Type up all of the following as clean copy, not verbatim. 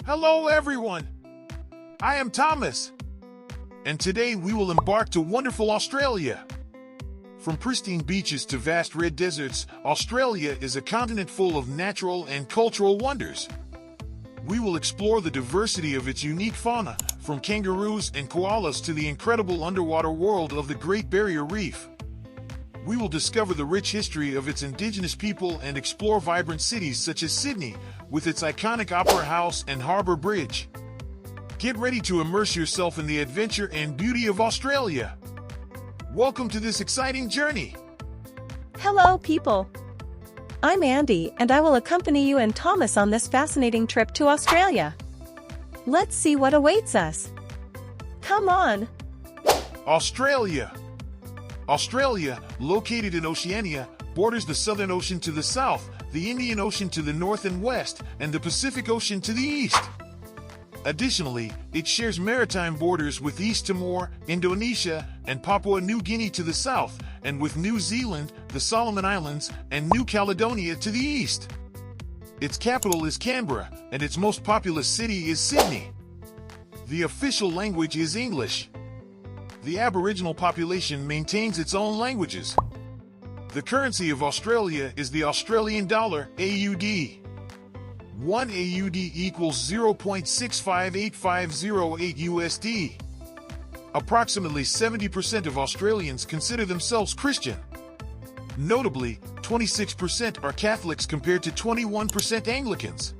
Hello everyone, I am Thomas, and today we will embark to wonderful Australia. From pristine beaches to vast red deserts, Australia is a continent full of natural and cultural wonders. We will explore the diversity of its unique fauna, from kangaroos and koalas to the incredible underwater world of the Great Barrier Reef. We will discover the rich history of its indigenous people and explore vibrant cities such as Sydney, with its iconic Opera House and Harbour Bridge. Get ready to immerse yourself in the adventure and beauty of Australia. Welcome to this exciting journey. Hello, people. I'm Andy, and I will accompany you and Thomas on this fascinating trip to Australia. Let's see what awaits us. Come on. Australia. Australia, located in Oceania, borders the Southern Ocean to the south, the Indian Ocean to the north and west, and the Pacific Ocean to the east. Additionally, it shares maritime borders with East Timor, Indonesia, and Papua New Guinea to the south, and with New Zealand, the Solomon Islands, and New Caledonia to the east. Its capital is Canberra, and its most populous city is Sydney. The official language is English. The Aboriginal population maintains its own languages. The currency of Australia is the Australian dollar, AUD. 1 AUD equals 0.658508 USD. Approximately 70% of Australians consider themselves Christian. Notably, 26% are Catholics compared to 21% Anglicans.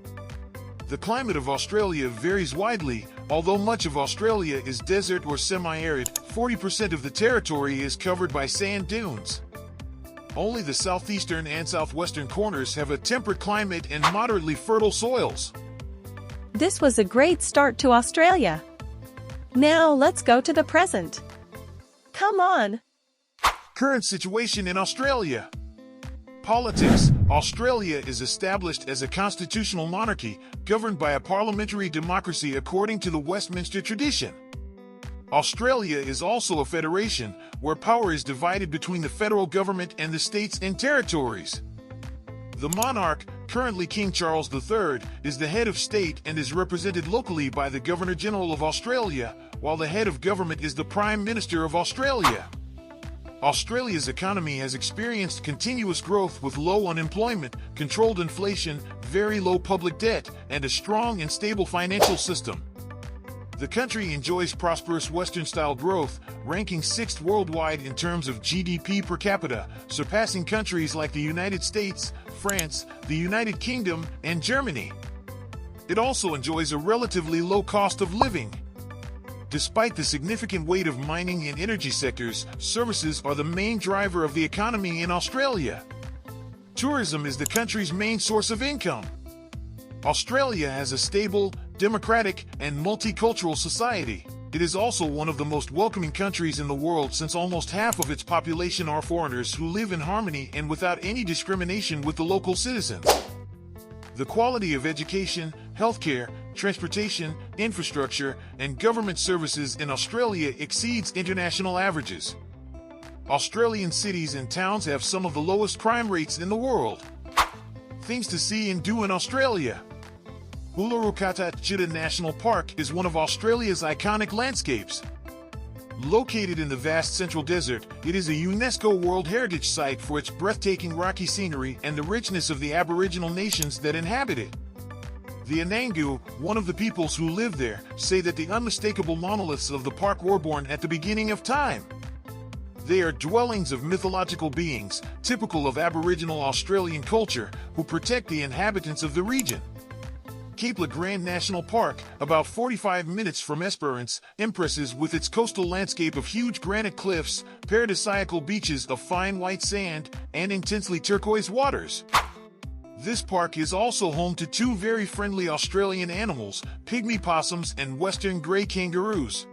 The climate of Australia varies widely. Although much of Australia is desert or semi-arid, 40% of the territory is covered by sand dunes. Only the southeastern and southwestern corners have a temperate climate and moderately fertile soils. This was a great start to Australia. Now let's go to the present. Come on. Current situation in Australia. Politics. Australia is established as a constitutional monarchy, governed by a parliamentary democracy according to the Westminster tradition. Australia is also a federation, where power is divided between the federal government and the states and territories. The monarch, currently King Charles III, is the head of state and is represented locally by the Governor-General of Australia, while the head of government is the Prime Minister of Australia. Australia's economy has experienced continuous growth with low unemployment, controlled inflation, very low public debt, and a strong and stable financial system. The country enjoys prosperous Western-style growth, ranking 6th worldwide in terms of GDP per capita, surpassing countries like the United States, France, the United Kingdom, and Germany. It also enjoys a relatively low cost of living. Despite the significant weight of mining and energy sectors, services are the main driver of the economy in Australia. Tourism is the country's main source of income. Australia has a stable, democratic, and multicultural society. It is also one of the most welcoming countries in the world, since almost half of its population are foreigners who live in harmony and without any discrimination with the local citizens. The quality of education, healthcare, transportation, infrastructure, and government services in Australia exceeds international averages. Australian cities and towns have some of the lowest crime rates in the world. Things to see and do in Australia. Uluru-Kata-Tjita National Park is one of Australia's iconic landscapes. Located in the vast central desert, it is a UNESCO World Heritage Site for its breathtaking rocky scenery and the richness of the Aboriginal nations that inhabit it. The Anangu, one of the peoples who live there, say that the unmistakable monoliths of the park were born at the beginning of time. They are dwellings of mythological beings, typical of Aboriginal Australian culture, who protect the inhabitants of the region. Cape Le Grand National Park, about 45 minutes from Esperance, impresses with its coastal landscape of huge granite cliffs, paradisiacal beaches of fine white sand, and intensely turquoise waters. This park is also home to two very friendly Australian animals, pygmy possums and western grey kangaroos.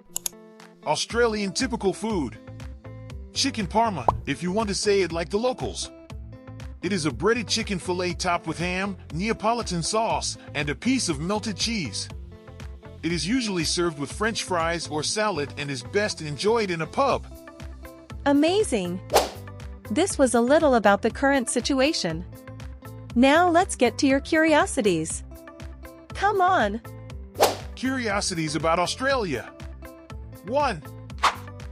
Australian typical food. Chicken parma, if you want to say it like the locals. It is a breaded chicken fillet topped with ham, Neapolitan sauce, and a piece of melted cheese. It is usually served with French fries or salad and is best enjoyed in a pub. Amazing! This was a little about the current situation. Now let's get to your curiosities. Come on! Curiosities about Australia. 1.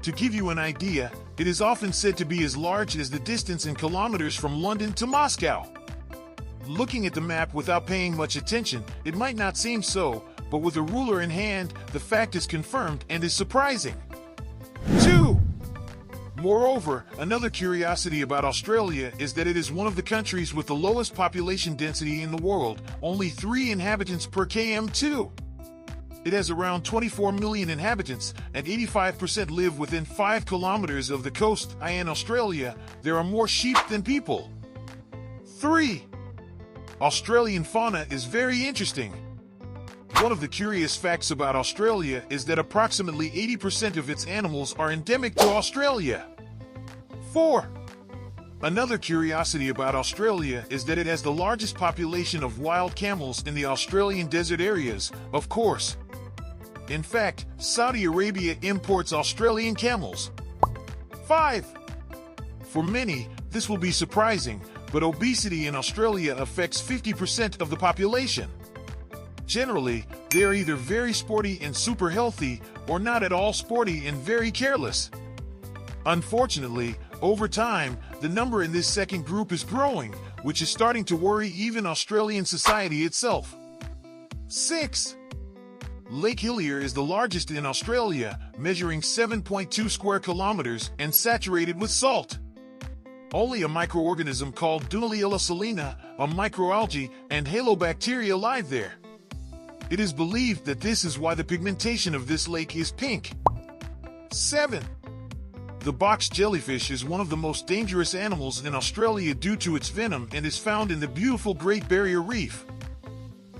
To give you an idea, it is often said to be as large as the distance in kilometers from London to Moscow. Looking at the map without paying much attention, it might not seem so, but with a ruler in hand, the fact is confirmed and is surprising. 2. Moreover, another curiosity about Australia is that it is one of the countries with the lowest population density in the world, only 3 inhabitants per km². It has around 24 million inhabitants, and 85% live within 5 kilometers of the coast. In Australia, there are more sheep than people. 3. Australian fauna is very interesting. One of the curious facts about Australia is that approximately 80% of its animals are endemic to Australia. 4. Another curiosity about Australia is that it has the largest population of wild camels in the Australian desert areas, of course. In fact, Saudi Arabia imports Australian camels. 5. For many, this will be surprising, but obesity in Australia affects 50% of the population. Generally, they are either very sporty and super healthy, or not at all sporty and very careless. Unfortunately, over time, the number in this second group is growing, which is starting to worry even Australian society itself. 6. Lake Hillier is the largest in Australia, measuring 7.2 square kilometers and saturated with salt. Only a microorganism called Dunaliella salina, a microalgae, and halobacteria live there. It is believed that this is why the pigmentation of this lake is pink. 7. The box jellyfish is one of the most dangerous animals in Australia due to its venom and is found in the beautiful Great Barrier Reef.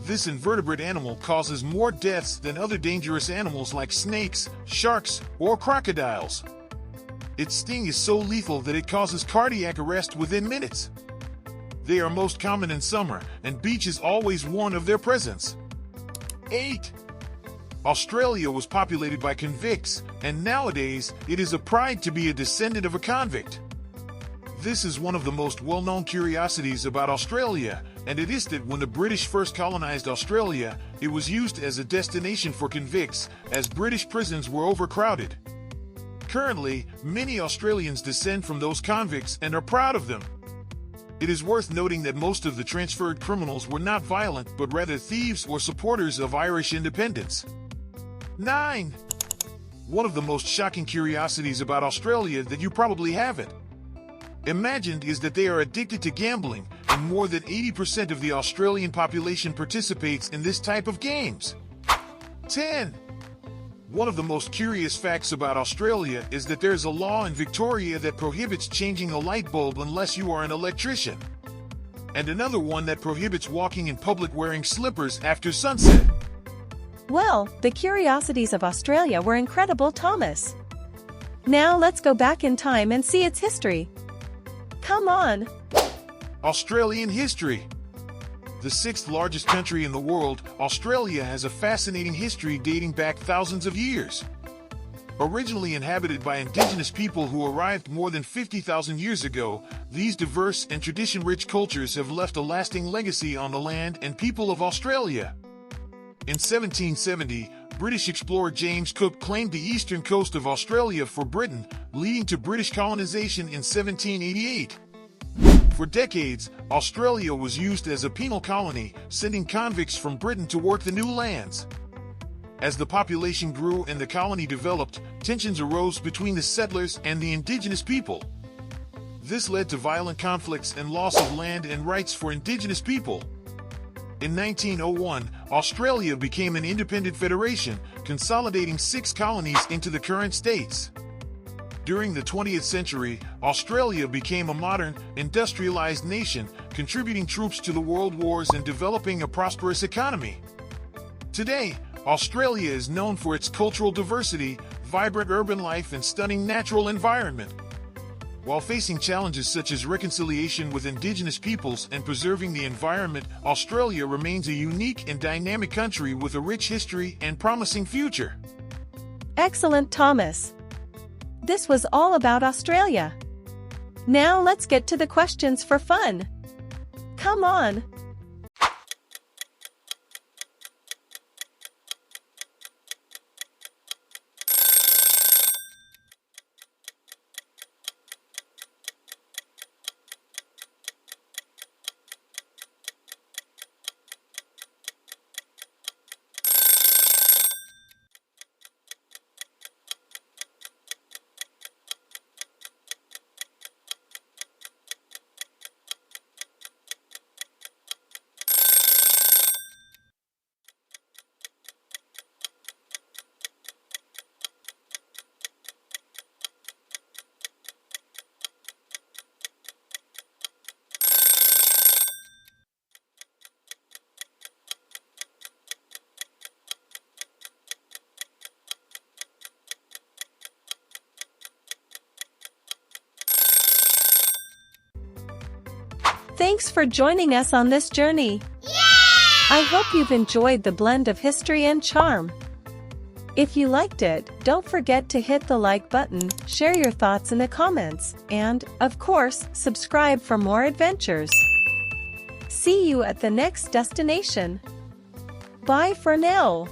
This invertebrate animal causes more deaths than other dangerous animals like snakes, sharks, or crocodiles. Its sting is so lethal that it causes cardiac arrest within minutes. They are most common in summer, and beaches always warn of their presence. 8. Australia was populated by convicts, and nowadays it is a pride to be a descendant of a convict. This is one of the most well-known curiosities about Australia, and it is that when the British first colonized Australia, it was used as a destination for convicts, as British prisons were overcrowded. Currently, many Australians descend from those convicts and are proud of them. It is worth noting that most of the transferred criminals were not violent but rather thieves or supporters of Irish independence. 9. One of the most shocking curiosities about Australia that you probably haven't imagined is that they are addicted to gambling, and more than 80% of the Australian population participates in this type of games. 10. One of the most curious facts about Australia is that there's a law in Victoria that prohibits changing a light bulb unless you are an electrician. And another one that prohibits walking in public wearing slippers after sunset. Well, the curiosities of Australia were incredible, Thomas. Now let's go back in time and see its history. Come on! Australian history. The 6th largest country in the world, Australia has a fascinating history dating back thousands of years. Originally inhabited by Indigenous people who arrived more than 50,000 years ago, these diverse and tradition-rich cultures have left a lasting legacy on the land and people of Australia. In 1770, British explorer James Cook claimed the eastern coast of Australia for Britain, leading to British colonization in 1788. For decades, Australia was used as a penal colony, sending convicts from Britain to work the new lands. As the population grew and the colony developed, tensions arose between the settlers and the Indigenous people. This led to violent conflicts and loss of land and rights for Indigenous people. In 1901, Australia became an independent federation, consolidating 6 colonies into the current states. During the 20th century, Australia became a modern, industrialized nation, contributing troops to the world wars and developing a prosperous economy. Today, Australia is known for its cultural diversity, vibrant urban life, and stunning natural environment. While facing challenges such as reconciliation with Indigenous peoples and preserving the environment, Australia remains a unique and dynamic country with a rich history and promising future. Excellent, Thomas. This was all about Australia. Now let's get to the questions for fun. Come on! Thanks for joining us on this journey. I hope you've enjoyed the blend of history and charm. If you liked it, don't forget to hit the like button, share your thoughts in the comments, and, of course, subscribe for more adventures. See you at the next destination. Bye for now.